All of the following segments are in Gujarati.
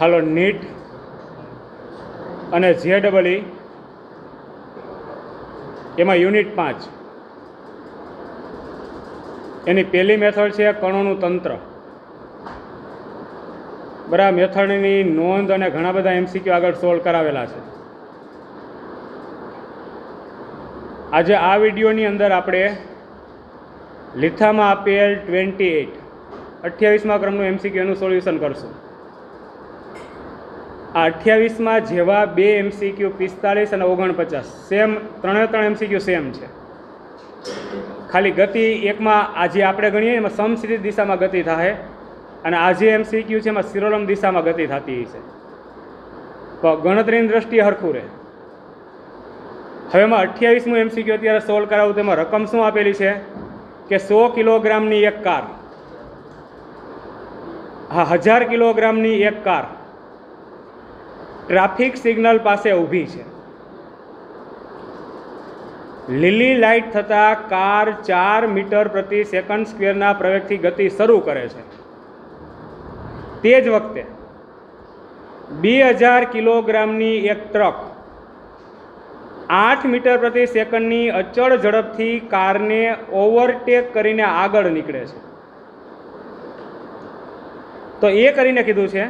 હાલો નીટ અને JEE એમાં યુનિટ 5 એની પહેલી મેથડ છે કણોનું તંત્ર. બરાબર, મેથડની નોંધ અને ઘણા બધા MCQ આગળ સોલ્વ કરાવેલા છે. આજે આ વિડીયોની અંદર આપણે લિથામાં આપેલ 28મા ક્રમનું MCQ એનું સોલ્યુશન કરશું. આ 28માં જેવા બે MCQ 45 અને 49 સેમ, ત્રણે MCQ સેમ છે. ખાલી ગતિ એકમાં આજે આપણે ગણીએ એમાં સમક્ષિતિજ દિશામાં ગતિ થાય અને આ જે MCQ છે એમાં શિરોલંબ દિશામાં ગતિ થતી છે. તો ગણતરીની દ્રષ્ટિએ હરખું રહે. હવે એમાં 28મું MCQ અત્યારે સોલ્વ કરાવું. તેમાં રકમ શું આપેલી છે કે 100 કિલોગ્રામની એક કાર, હા 1000 કિલોગ્રામની એક કાર ટ્રાફિક સિગ્નલ પાસે ઊભી છે. લીલી લાઇટ થતાં કાર 4 મીટર પ્રતિ સેકન્ડ સ્ક્વેરના પ્રવેગથી ગતિ શરૂ કરે છે. તે જ વખતે 2000 કિલોગ્રામની એક ટ્રક 8 મીટર પ્રતિ સેકન્ડની અચળ ઝડપથી કારને ઓવરટેક કરીને આગળ નીકળે છે. તો એ કરીને કીધું છે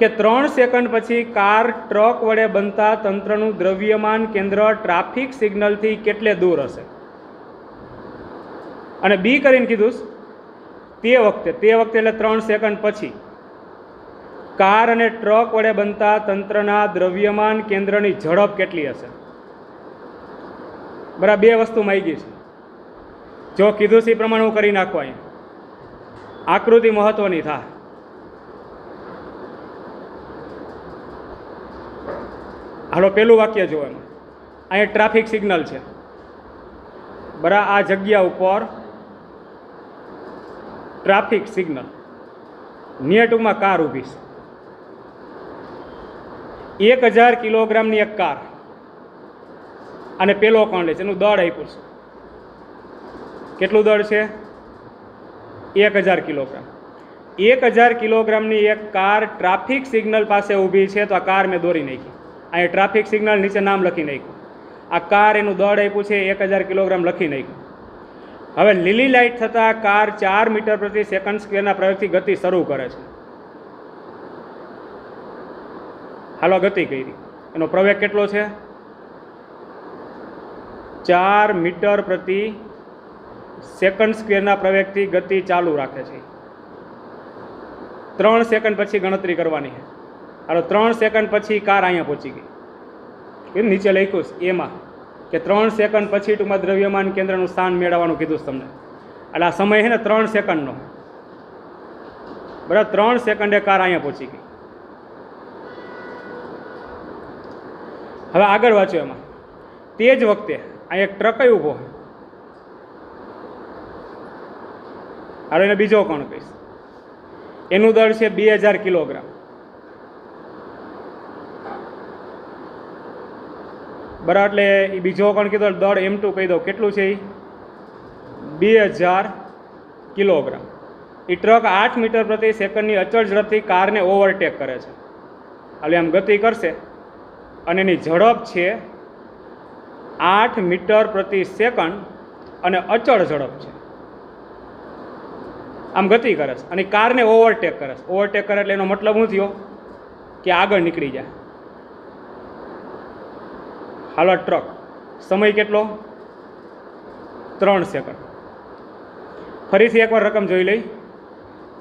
કે 3 સેકન્ડ પછી કાર ટ્રક વડે બનતા તંત્રનું દ્રવ્યમાન કેન્દ્ર ટ્રાફિક સિગ્નલથી કેટલે દૂર હશે. અને બી કરીને કીધું તે વખતે એટલે 3 સેકન્ડ પછી કાર અને ટ્રક વડે બનતા તંત્રના દ્રવ્યમાન કેન્દ્રની ઝડપ કેટલી હશે. બરાબર, બે વસ્તુ માંગી છે. જો કીધું છે એ પ્રમાણે હું કરી નાખું. અહીંયા આકૃતિ મહત્વની થાય. હાલો પેલું વાક્ય જો, એમાં અહીંયા ટ્રાફિક સિગ્નલ છે. બરાબર, આ જગ્યા ઉપર ટ્રાફિક સિગ્નલ, નિયર ટૂંકમાં કાર ઊભી છે. 1000 કિલોગ્રામની એક કાર અને પેલો કણ લે છે, એનું દળ આપ્યું છે. કેટલું દળ છે? 1000 કિલોગ્રામ. 1000 કિલોગ્રામની એક કાર ટ્રાફિક સિગ્નલ પાસે ઊભી છે. તો આ કાર મેં દોરી નાખી. અહીંયા ટ્રાફિક સિગ્નલ નીચે નામ લખી નાખ્યું. આ કાર એનું દળ આપ્યું છે 1000 કિલોગ્રામ લખી નાખ્યું. હવે લીલી લાઇટ થતાં કાર 4 મીટર પ્રતિ સેકન્ડ સ્ક્વેરના પ્રવેગથી ગતિ શરૂ કરે છે. હાલો ગતિ કરી, એનો પ્રવેગ કેટલો છે? 4 મીટર પ્રતિ સેકન્ડ સ્ક્વેરના પ્રવેગથી ગતિ ચાલુ રાખે છે. 3 સેકન્ડ પછી ગણતરી કરવાની છે. હાલો 3 સેકન્ડ પછી કાર અહીંયા પહોંચી ગઈ. એ નીચે લખ્યું છે એમાં કે 3 સેકન્ડ પછી ટૂંકમાં દ્રવ્યમાન કેન્દ્રનું સ્થાન મેળવવાનું કીધું છે તમને. એટલે આ સમય છે ને 3 સેકન્ડનો. બરાબર, 3 સેકન્ડે કાર અહીંયા પહોંચી ગઈ. હવે આગળ વાંચો. એમાં તે જ વખતે આ એક ટ્રક ઊભો. હાલો એને બીજો કોણ કહીશ. એનું દળ છે 2000 કિલોગ્રામ. બરાબર, એટલે એ બીજો કોણ કીધો દળ M2 કહી દો. કેટલું છે એ? 2000 કિલોગ્રામ. એ ટ્રક 8 મીટર પ્રતિ સેકન્ડની અચળ ઝડપથી કારને ઓવરટેક કરે છે. એટલે આમ ગતિ કરશે અને એની ઝડપ છે 8 મીટર પ્રતિ સેકન્ડ અને અચળ ઝડપ છે. આમ ગતિ કરે છે અને કારને ઓવરટેક કરે છે. ઓવરટેક કરે એટલે એનો મતલબ શું થયો કે આગળ નીકળી જાય. હાલો ટ્રક, સમય કેટલો? 3 સેકન્ડ. ફરીથી એકવાર રકમ જોઈ લઈ.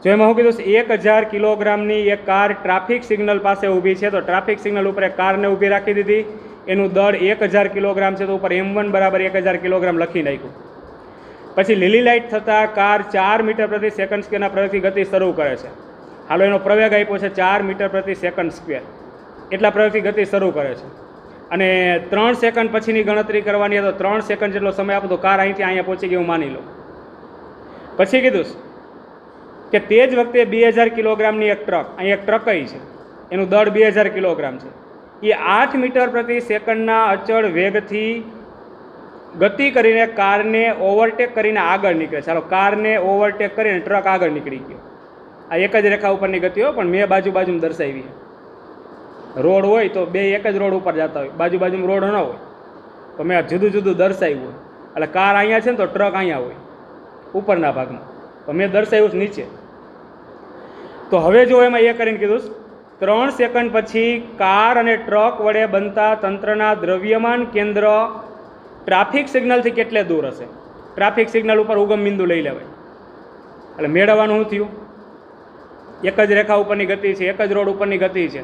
જો એમાં શું કીધું? 1000 કિલોગ્રામની એક કાર ટ્રાફિક સિગ્નલ પાસે ઊભી છે. તો ટ્રાફિક સિગ્નલ ઉપર એક કારને ઊભી રાખી દીધી. એનું દળ 1000 કિલોગ્રામ છે. તો ઉપર M1 બરાબર 1000 કિલોગ્રામ લખી નાખ્યું. પછી લીલી લાઇટ થતાં કાર 4 મીટર પ્રતિ સેકન્ડ સ્ક્વેરના પ્રવેગથી ગતિ શરૂ કરે છે. હાલો એનો પ્રવેગ આપ્યો છે 4 મીટર પ્રતિ સેકન્ડ સ્ક્વેર. એટલા પ્રવેગથી ગતિ શરૂ કરે છે. અને 3 સેકન્ડ પછીની ગણતરી કરવાની. તો 3 સેકન્ડ જેટલો સમય આપો તો કાર અહીંથી અહીંયા પહોંચી ગઈ હું માની લઉં. પછી કીધું કે તે જ વખતે 2000 કિલોગ્રામની એક ટ્રક, અહીં એક ટ્રક છે, એનું દળ 2000 કિલોગ્રામ છે. એ 8 મીટર પ્રતિ સેકન્ડના અચળ વેગથી ગતિ કરીને કારને ઓવરટેક કરીને આગળ નીકળે. ચાલો કારને ઓવરટેક કરીને ટ્રક આગળ નીકળી ગયો. આ એક જ રેખા ઉપરની ગતિ હોય, પણ મેં બાજુ બાજુમાં દર્શાવી. રોડ હોય તો બે એક જ રોડ ઉપર જતા હોય, બાજુ બાજુમાં રોડ ન હોય તો મેં જુદું જુદું દર્શાવ્યું હોય. એટલે કાર અહીંયા છે ને તો ટ્રક અહીંયા હોય ઉપરના ભાગમાં, તો મેં દર્શાવ્યું છે નીચે. તો હવે જો એમાં એ કરીને કીધું 3 સેકન્ડ પછી કાર અને ટ્રક વડે બનતા તંત્રના દ્રવ્યમાન કેન્દ્ર ટ્રાફિક સિગ્નલથી કેટલે દૂર હશે. ટ્રાફિક સિગ્નલ ઉપર ઉગમ બિંદુ લઈ લેવાય. એટલે મેળવવાનું શું થયું? એક જ રેખા ઉપરની ગતિ છે, એક જ રોડ ઉપરની ગતિ છે,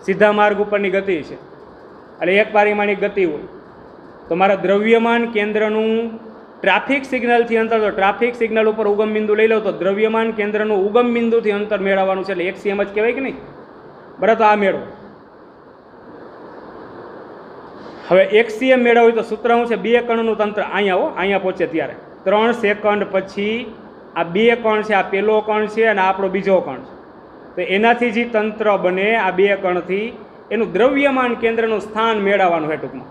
સીધા માર્ગ ઉપરની ગતિ છે, એટલે એક પારિમાણિક ગતિ હોય તો મારા દ્રવ્યમાન કેન્દ્રનું ટ્રાફિક સિગ્નલથી અંતર, તો ટ્રાફિક સિગ્નલ ઉપર ઉગમ બિંદુ લઈ લો તો દ્રવ્યમાન કેન્દ્રનું ઉગમ બિંદુથી અંતર મેળવવાનું છે. એટલે એક સીએમ જ કહેવાય કે નહીં? બરાબર, તો આ મેળવો. હવે એક સીએમ મેળવવું તો સૂત્ર શું છે? 2 કણનું તંત્ર. અહીંયા પહોંચે ત્યારે 3 સેકન્ડ પછી આ 2 કણ છે, આ પહેલો કણ છે અને આપણો બીજો કણ છે, તો એનાથી જે તંત્ર બને આ 2 કણથી એનું દ્રવ્યમાન કેન્દ્રનું સ્થાન મેળવવાનું છે ટૂંકમાં.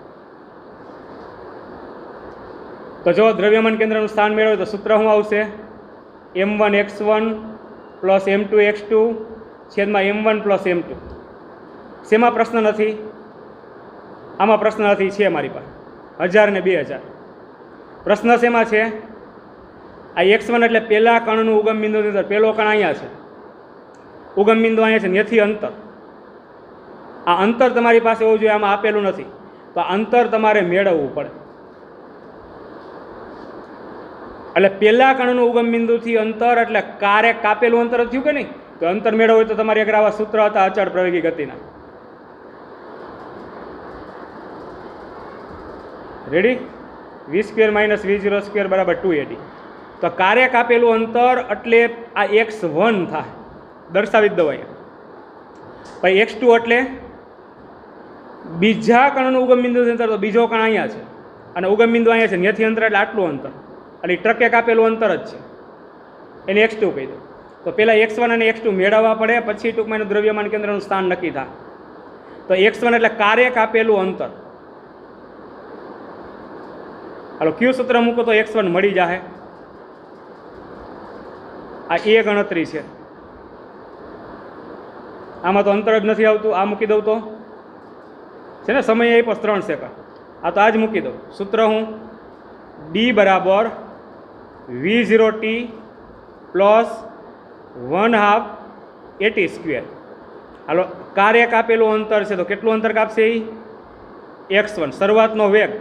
તો જો દ્રવ્યમાન કેન્દ્રનું સ્થાન મેળવે તો સૂત્ર શું આવશે? m1x1 પ્લસ m2x2 છેદમાં m1 પ્લસ m2. શેમાં પ્રશ્ન નથી? આમાં પ્રશ્ન નથી, છે મારી પાસે 1000 ને 2000. પ્રશ્ન શેમાં છે? આ x1 એટલે પહેલા કણનું ઉગમ બિંદુ, પહેલો કણ અહીંયા છે, ઉગમ બિંદુ અહીંયા છે, ત્યાંથી અંતર. આ અંતર તમારી પાસે હોવું જોઈએ, આમાં આપેલું નથી, તો આ અંતર તમારે મેળવવું પડે. એટલે પહેલા કણનું ઉગમ બિંદુથી અંતર એટલે કારે કાપેલું અંતર થયું કે નહીં? તો અંતર મેળવવું હોય તો તમારી આગળ આવા સૂત્ર હતા અચળ પ્રવેગી ગતિના. રેડી? v² - v0² બરાબર 280. તો કારે કાપેલું અંતર એટલે આ x1 થાય, દર્શાવી જ દો અહીંયા. પછી x2 એટલે બીજા કણનું ઉગમ બિંદુથી અંતર, તો બીજો કણ અહીંયા છે અને ઉગમ બિંદુ અહીંયા છે, ત્યાંથી અંતર એટલે આટલું અંતર, એટલે ટ્રકે કાપેલું અંતર જ છે, એને x2 કહી દો. તો પહેલાં x1 અને x2 મેળવવા પડે, પછી ટૂંકમાં એનું દ્રવ્યમાન કેન્દ્રનું સ્થાન નક્કી થાય. તો x1 એટલે કારે કાપેલું અંતર. હાલો કયું સૂત્ર મૂકો તો x1 મળી જાય? આ એ ગણતરી છે, આમાં તો અંતર જ નથી આવતું. આ મૂકી દઉં તો છે ને, સમય આપ્યો 3 સેકન્ડ, આ તો આ જ મૂકી દઉં. સૂત્ર હું d બરાબર v0t પ્લસ 1/2 at². હાલો કારે કાપેલું અંતર છે તો કેટલું અંતર કાપશે? x1. શરૂઆતનો વેગ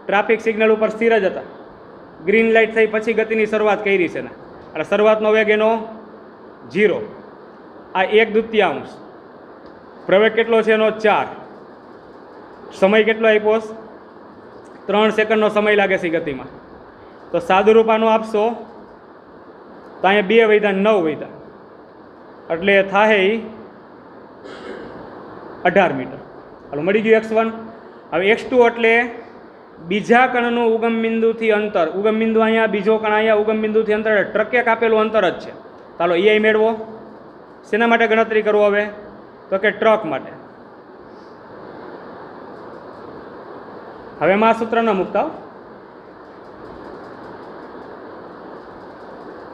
ટ્રાફિક સિગ્નલ ઉપર સ્થિર જ હતા, ગ્રીન લાઇટ થઈ પછી ગતિની શરૂઆત કરી છે ને, એટલે શરૂઆતનો વેગ એનો 0. આ 1/2. પ્રવેગ કેટલો છે એનો 4. સમય કેટલો આપ્યો? 3 સેકન્ડનો સમય લાગે છે ગતિમાં. તો સાદું રૂપ આનું આપશો તો અહીંયા 2 વધ્યા 9 વધ્યા, એટલે થાય 18 મીટર. હાલો મળી ગયું x1. હવે x2 એટલે બીજા કણનું ઉગમ બિંદુથી અંતર, ઉગમ બિંદુ અહીંયા, બીજો કણ અહીંયા, ઉગમ બિંદુથી અંતર ટ્રકે કાપેલું અંતર જ છે. ચાલો એ મેળવો. શેના માટે ગણતરી કરવો હવે? તો કે ટ્રક માટે. હવે માં સૂત્ર ન મૂકતા,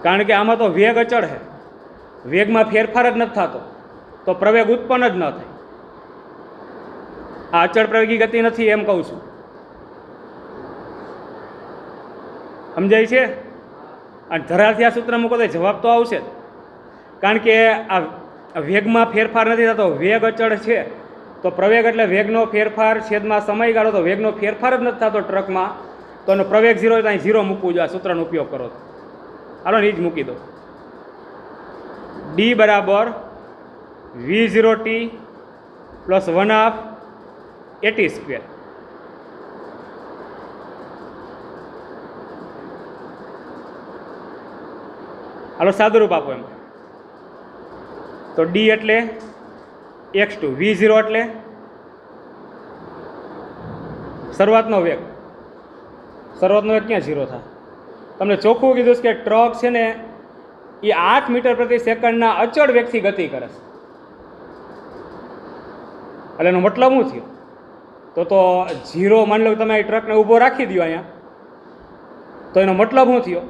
કારણ કે આમાં તો વેગ અચળ છે, વેગમાં ફેરફાર જ નથી થતો, તો પ્રવેગ ઉત્પન્ન જ ન થાય. આ અચળ પ્રવેગી ગતિ નથી એમ કહું છું. સમજાય છે? અને ધરાથી આ સૂત્ર મૂકો તો જવાબ તો આવશે જ, કારણ કે આ વેગમાં ફેરફાર નથી થતો, વેગ અચળ છે, તો પ્રવેગ એટલે વેગનો ફેરફાર છેદમાં સમયગાળો, તો વેગનો ફેરફાર જ નથી થતો ટ્રકમાં, તો એનો પ્રવેગ 0 હોય તો અહીં 0 મૂકવું જોઈએ. આ સૂત્રનો ઉપયોગ કરો તો હાલો ને, એ જ મૂકી દો. d બરાબર v0t પ્લસ 1/2 at². હાલો સાદું રૂપ આપો એમ. તો d એટલે x2, v0 એટલે શરૂઆતનો વેગ. શરૂઆતનો વેગ ક્યાં 0 થાય? તમને ચોખ્ખું કીધું છે કે ટ્રક છે ને એ 8 મીટર પ્રતિ સેકન્ડના અચળ વેગથી ગતિ કરે છે. એટલે એનો મતલબ શું થયો? તો 0 માની લો તમે ટ્રકને ઊભો રાખી દો અહીંયા, તો એનો મતલબ શું થયો?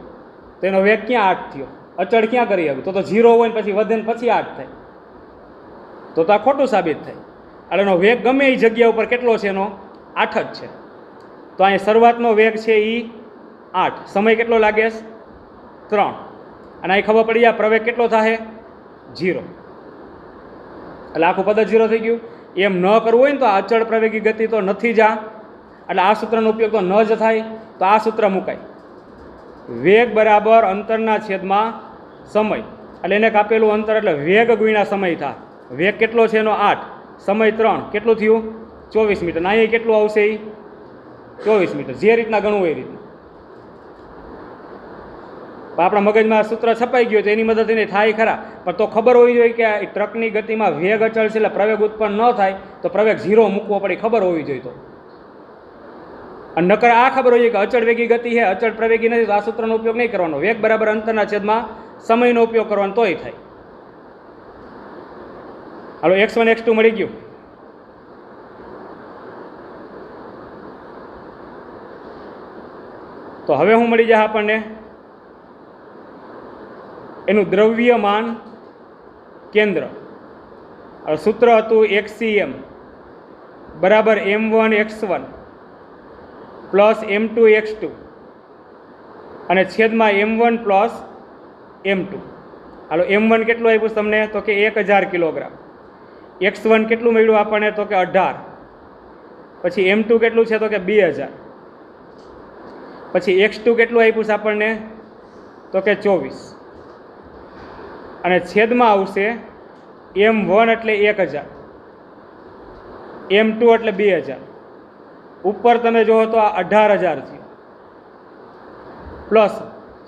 તો એનો વેગ ક્યાં 8 થયો? અચળ ક્યાં કરી શકું? તો 0 હોય ને પછી વધે ને પછી 8 થાય, તો આ ખોટું સાબિત થાય. એટલે એનો વેગ ગમે એ જગ્યા ઉપર કેટલો છે? એનો 8 જ છે. તો અહીંયા શરૂઆતનો વેગ છે એ 8, સમય કેટલો લાગે? 3. અને અહીં ખબર પડી આ પ્રવેગ કેટલો થાય? 0. એટલે આખું પદ 0 થઈ ગયું. એમ ન કરવું હોય ને તો આ અચળ પ્રવેગી ગતિ તો નથી જ આ, એટલે આ સૂત્રનો ઉપયોગ તો ન જ થાય. તો આ સૂત્ર મુકાય, વેગ બરાબર અંતરના છેદમાં સમય. એટલે એને કાપેલું અંતર એટલે વેગ ગુણ્યા સમય થાય. વેગ કેટલો છે એનો 8, સમય 3, કેટલું થયું? 24 મીટર. અહીંયા કેટલું આવશે? એ 24 મીટર. જે રીતના ગણવું એ રીતના. આપણા મગજમાં સૂત્ર છપાઈ ગયું તો એની મદદથી થાય ખરા, પણ તો ખબર હોવી જોઈએ કે ટ્રકની ગતિમાં વેગ અચળ છે એટલે પ્રવેગ ઉત્પન્ન ન થાય, તો પ્રવેગ 0 મૂકવો પડે, ખબર હોવી જોઈએ. તો અને નકર આ ખબર હોય કે અચળ વેગી ગતિ છે, અચળ પ્રવેગી નથી, તો આ સૂત્રનો ઉપયોગ નહીં કરવાનો. વેગ બરાબર અંતરના છેદમાં સમયનો ઉપયોગ કરવાનો, તોય થાય. હાલો, x1 x2 મળી ગયું. તો હવે શું મળી જાય આપણને? એનું દ્રવ્યમાન કેન્દ્ર. સૂત્ર હતું XCM બરાબર m1 x1 plus m2 x2 અને છેદમાં m1 પ્લસ m2. હાલો, m1 કેટલું આપ્યું તમને? તો કે 1000 કિલોગ્રામ. x1 કેટલું મળ્યું આપણને? તો કે 18. પછી m2 કેટલું છે? તો કે 2000. પછી x2 કેટલું આપ્યું છે આપણને? તો કે 24. અને છેદમાં આવશે m1 એટલે 1000, m2 એટલે 2000. ઉપર તમે જોવો તો આ 18000 થયું, પ્લસ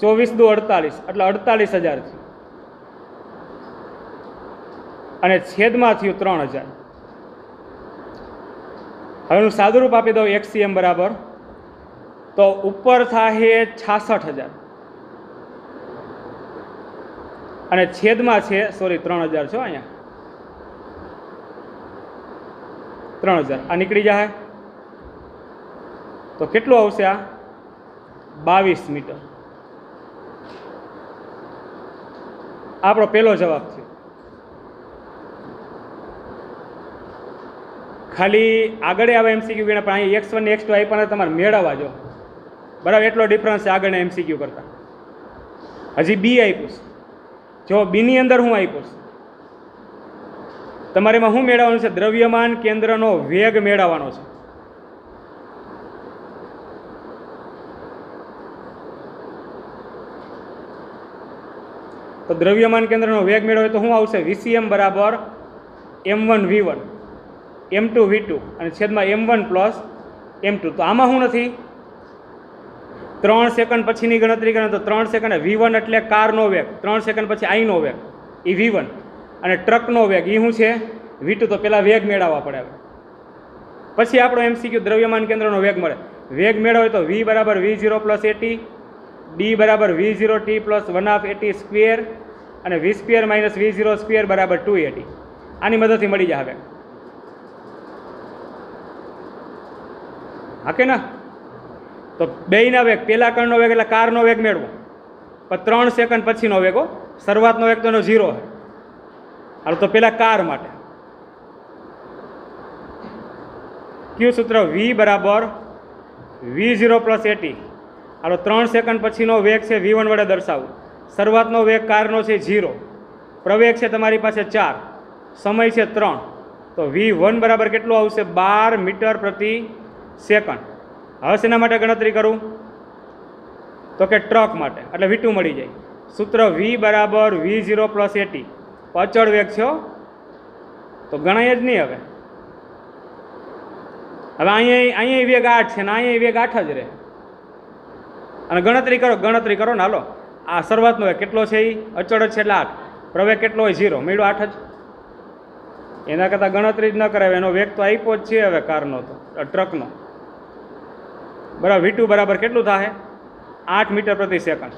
24 દુ 48 એટલે 48000 થયું, અને છેદમાં થયું 3000. હવે હું સાદુરૂપ આપી દઉં XCM બરાબર, તો ઉપર થાય 66000 અને છેદમાં છે 3000 છો અહીંયા 3000. આ નીકળી જાય તો કેટલું આવશે? આ 22 મીટર. આપણો પહેલો જવાબ છે. ખાલી આગળ આવે એમસીક્યુ ગણ્યા, પણ અહીંયા x1 ને x2 આપ્યા તમારે મેળવવા જો બરાબર. એટલો ડિફરન્સ છે આગળના એમસીક્યુ કરતાં. હજી બી આપ્યું છે. જો બીની અંદર હું આપ્યું છે, તમારે એમાં શું મેળવવાનું છે? દ્રવ્યમાન કેન્દ્રનો વેગ મેળવવાનો છે. તો દ્રવ્યમાન કેન્દ્રનો વેગ મેળવે તો શું આવશે? VCM બરાબર m1 v1 m2 v2 અને છેદમાં m1 પ્લસ m2. તો આમાં શું નથી? 3 સેકન્ડ પછીની ગણતરી કરે તો 3 સેકન્ડ v1 એટલે કારનો વેગ, 3 સેકન્ડ પછી આઈનો વેગ એ v1, અને ટ્રકનો વેગ એ શું છે? v2. તો પહેલાં વેગ મેળવવા પડે. પછી આપણો એમસીક્યુ દ્રવ્યમાન કેન્દ્રનો વેગ મળે. વેગ મેળવે તો v બરાબર v0 પ્લસ at, d બરાબર v0t પ્લસ 1/at સ્ક્વેર અને v square minus v0 square બરાબર 2at. આની મદદથી મળી જાય. હવે હા કે ના? તો બેયના વેગ, પહેલા કણનો વેગ એટલે કારનો વેગ મેળવો, પણ 3 સેકન્ડ પછીનો વેગ, શરૂઆતનો વેગ તો એનો 0 છે. હાલ તો પહેલાં કાર માટે કયું સૂત્ર? v બરાબર v0 plus at. Hello, 3 second પછીનો વેગ છે v1 વડે દર્શાવવું. શરૂઆતનો વેગ કારનો છે 0, પ્રવેગ છે તમારી પાસે 4, સમય છે 3. તો v1 બરાબર કેટલું આવશે? 12 મીટર પ્રતિ સેકન્ડ. હવે શેના માટે ગણતરી કરું? તો કે ટ્રક માટે, એટલે v2 મળી જાય. સૂત્ર v બરાબર v0 પ્લસ at. અચળ વેગ છે, તો ગણાય જ નહીં. હવે અહીંયા વેગ 8 છે ને અહીંયા વેગ 8 જ રહે. અને ગણતરી કરો ને. હાલો, આ શરૂઆતનો વેગ કેટલો છે? એ અચળ જ છે એટલે 8. પ્રવેગ કેટલો હોય? 0. મળ્યો 8 જ. એના કરતાં ગણતરી જ ન કરાવે, એનો વેગ તો આપ્યો જ છે હવે કારનો, તો ટ્રકનો બરાબર. v2 બરાબર કેટલું થાય? 8 મીટર પ્રતિ સેકન્ડ.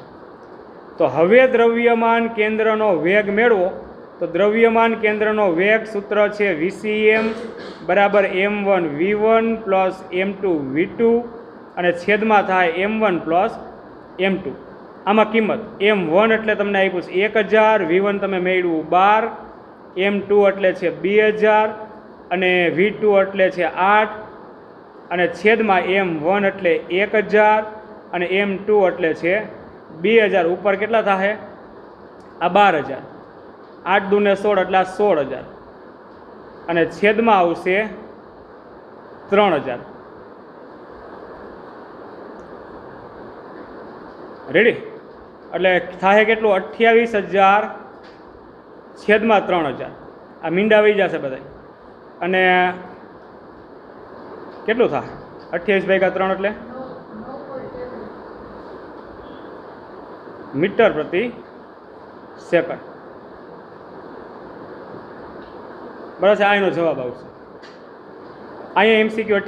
તો હવે દ્રવ્યમાન કેન્દ્રનો વેગ મેળવો. તો દ્રવ્યમાન કેન્દ્રનો વેગ સૂત્ર છે VCM બરાબર m1 v1 plus m2 v2 અને છેદમાં થાય m1 પ્લસ m2. આમાં કિંમત M1 એટલે તમને આપ્યું છે 1000, V1 તમે મેળવ્યું 12, M2 એટલે છે 2000 અને V2 એટલે છે 8 અને છેદમાં M1 એટલે 1000 અને M2 એટલે છે 2000. ઉપર કેટલા થાય? આ 12000. 8 દૂને 16 એટલે આ 16000 અને છેદમાં આવશે 3000. રેડી? એટલે થાય કેટલું? 28000 છેદમાં 3000. આ મીંડા વહી જશે બધા. અને કેટલું થાય? 28/3 એટલે મીટર પ્રતિ સેકન્ડ. બરાબર છે? આ એનો જવાબ આવશે. અહીંયા MCQ